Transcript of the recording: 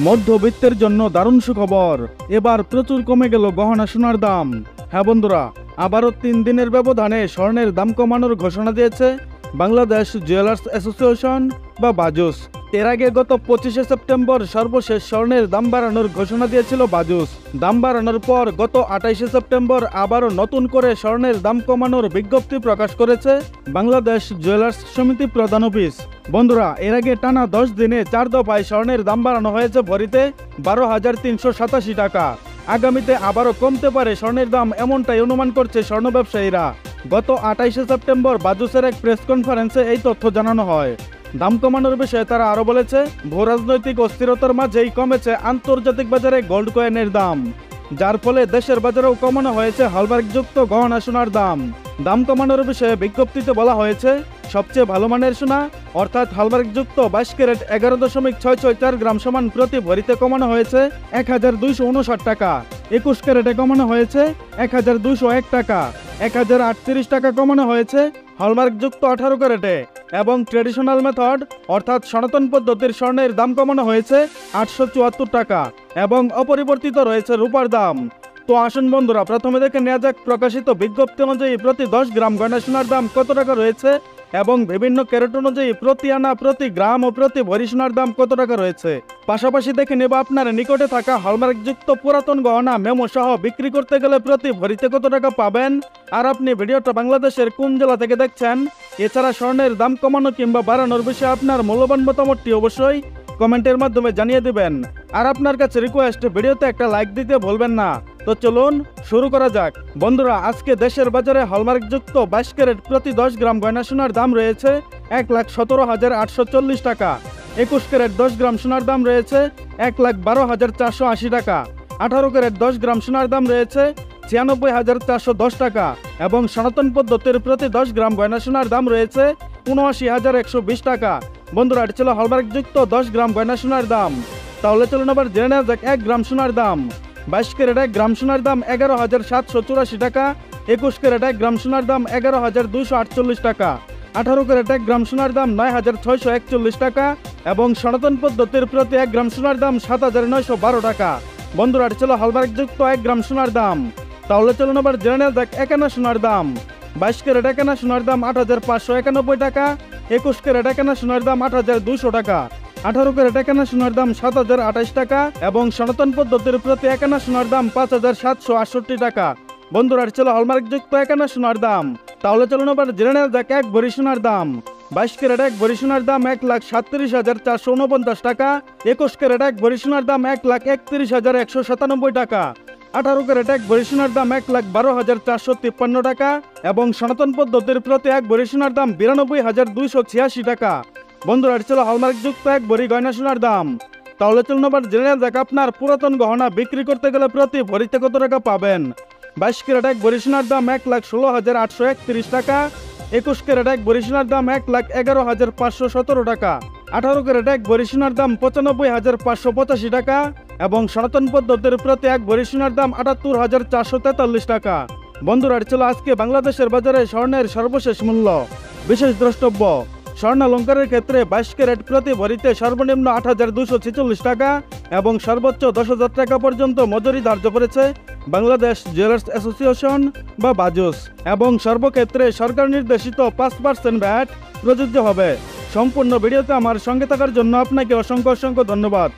মধ্যবিত্তের জন্য দারুণ সুখবর, এবার প্রচুর কমে গেল গহনা সোনার দাম। হ্যাঁ বন্ধুরা, আবারও 3 দিনের ব্যবধানে স্বর্ণের দাম কমানোর ঘোষণা দিয়েছে বাংলাদেশ জুয়েলার্স অ্যাসোসিয়েশন বা বাজুস। এর আগে গত 25শে সেপ্টেম্বর সর্বশেষ স্বর্ণের দাম বাড়ানোর ঘোষণা দিয়েছিল বাজুস। দাম বাড়ানোর পর গত 28শে সেপ্টেম্বর আবারও নতুন করে স্বর্ণের দাম কমানোর বিজ্ঞপ্তি প্রকাশ করেছে বাংলাদেশ জুয়েলার্স সমিতি প্রধান অফিস। বন্ধুরা, এর আগে টানা 10 দিনে 4 দফায় স্বর্ণের দাম বাড়ানো হয়েছে ভরিতে 12,387 টাকা। আগামীতে আবারও কমতে পারে স্বর্ণের দাম, এমনটাই অনুমান করছে স্বর্ণ ব্যবসায়ীরা। গত 28শে সেপ্টেম্বর বাজুসের এক প্রেস কনফারেন্সে এই তথ্য জানানো হয়। দাম কমানোর বিষয়ে তারা আরও বলেছে, ভূরাজনৈতিক অস্থিরতার মাঝেই কমেছে আন্তর্জাতিক বাজারে গোল্ড কয়েনের দাম, যার ফলে দেশের বাজারেও কমানো হয়েছে হলমার্কযুক্ত গহনা সোনার দাম। দাম কমানোর বিষয়ে বিজ্ঞপ্তিতে বলা হয়েছে, সবচেয়ে ভালো মানের সোনা অর্থাৎ হলমার্কযুক্ত 22 ক্যারেট 11.664 গ্রাম সমান প্রতি ভরিতে কমানো হয়েছে 1,259 টাকা। 21 ক্যারেটে কমানো হয়েছে 1,201 টাকা। 1,038 টাকা কমানো হয়েছে হলমার্কযুক্ত 18 ক্যারেটে। এবং ট্রেডিশনাল মেথড অর্থাৎ সনাতন পদ্ধতির স্বর্ণের দাম কমানো হয়েছে 874 টাকা এবং অপরিবর্তিত রয়েছে রূপার দাম। তো আসুন বন্ধুরা, প্রথমে দেখে নেওয়া যাক প্রকাশিত বিজ্ঞপ্তি অনুযায়ী প্রতি 10 গ্রাম গয়না সোনার দাম কত টাকা রয়েছে এবং বিভিন্ন ক্যারেট অনুযায়ী প্রতি আনা, প্রতি গ্রাম ও প্রতি ভরি সোনার দাম কত টাকা রয়েছে। পাশাপাশি দেখে নেব আপনার নিকটে থাকা হলমার্কযুক্ত পুরাতন গহনা মেমো সহ বিক্রি করতে গেলে প্রতি ভরিতে কত টাকা পাবেন, আর আপনি ভিডিওটা বাংলাদেশের কোন জেলা থেকে দেখছেন। এছাড়া স্বর্ণের দাম কমানো কিংবা বাড়ানোর বিষয়ে আপনার মূল্যবান মতামতটি অবশ্যই কমেন্টের মাধ্যমে জানিয়ে দিবেন। আর আপনার কাছে রিকোয়েস্ট, ভিডিওতে একটা লাইক দিতে ভুলবেন না। তো চলুন শুরু করা যাক। বন্ধুরা, আজকে দেশের বাজারে হলমার্কযুক্ত 22 ক্যারেট প্রতি 10 গ্রাম গয়না সোনার দাম রয়েছে 1,17,840 টাকা। 21 ক্যারেট 10 গ্রাম সোনার দাম রয়েছে 1,12,480 টাকা। 18 ক্যারেট 10 গ্রাম সোনার দাম রয়েছে 96,410 টাকা এবং সনাতন পদ্ধতির প্রতি 10 গ্রাম গয়না সোনার দাম রয়েছে 79,120 টাকা। বন্ধুরা, এটি ছিল হলমার্কযুক্ত 10 গ্রাম গয়না সোনার দাম। তাহলে চলুন আবার জেনে নেওয়া যাক 1 গ্রাম সোনার দাম। 22 ক্যারেট 1 গ্রাম সোনার দাম 11,784 টাকা। 21 ক্যারেট 1 গ্রাম সোনার দাম 11,248 টাকা। 18 ক্যারেট 1 গ্রাম সোনার দাম 9,641 টাকা এবং সনাতন পদ্ধতির প্রতি 1 গ্রাম সোনার দাম 7,912 টাকা। বন্ধুরা, এটি ছিল হলমার্কযুক্ত 1 গ্রাম সোনার দাম। তাহলে চলুন আবার জেনে নেওয়া যাক 1 আনা সোনার দাম। 22 ক্যারেট 1 আনা সোনার দাম 8,591 টাকা। 21 ক্যারেট 1 আনা সোনার দাম 8,200 টাকা। 18 ক্যারেট 1 আনা সোনার দাম 7,028 টাকা এবং সনাতন পদ্ধতির প্রতি 1 আনা সোনার দাম 5,768 টাকা। বন্ধুরা, এটি ছিল হলমার্কযুক্ত 1 আনা সোনার দাম। তাহলে চলুন আবার জেনে নেওয়া যাক 1 ভরি সোনার দাম। 22 ক্যারেট 1 ভরি সোনার দাম 1,37,449 টাকা। 21 ক্যারেট 1 ভরি সোনার দাম 1,31,197 টাকা। 18 ক্যারেট 1 ভরি সোনার দাম 1,12,453 টাকা এবং সনাতন পদ্ধতির প্রতি 1 ভরি সোনার দাম 92,286 টাকা। বন্ধুরা, এটি ছিল হলমার্কযুক্ত 1 ভরি গয়না সোনার দাম। তাহলে চলুন আবার জেনে নেওয়া যাক আপনার পুরাতন গহনা বিক্রি করতে গেলে প্রতি ভরিতে কত টাকা পাবেন। 22 ক্যারেট 1 ভরি সোনার দাম 1,16,831 টাকা। 21 ক্যারেট 1 ভরি সোনার দাম 1,11,517 টাকা। 18 ক্যারেট 1 ভরি সোনার দাম 95,585 টাকা এবং সনাতন পদ্ধতির প্রতি 1 ভরি সোনার দাম 78,443 টাকা। বন্ধুরা, এটি ছিল আজকে বাংলাদেশের বাজারে স্বর্ণের সর্বশেষ মূল্য। বিশেষ দ্রষ্টব্য, স্বর্ণালঙ্কারের ক্ষেত্রে 22 ক্যারেট প্রতি ভরিতে সর্বনিম্ন 8,246 টাকা এবং সর্বোচ্চ 10,000 টাকা পর্যন্ত মজুরি ধার্য করেছে বাংলাদেশ জুয়েলার্স অ্যাসোসিয়েশন বা বাজুস এবং সর্বক্ষেত্রে সরকার নির্দেশিত 5% ভ্যাট প্রযোজ্য হবে। সম্পূর্ণ ভিডিওতে আমার সঙ্গে থাকার জন্য আপনাকে অসংখ্য ধন্যবাদ।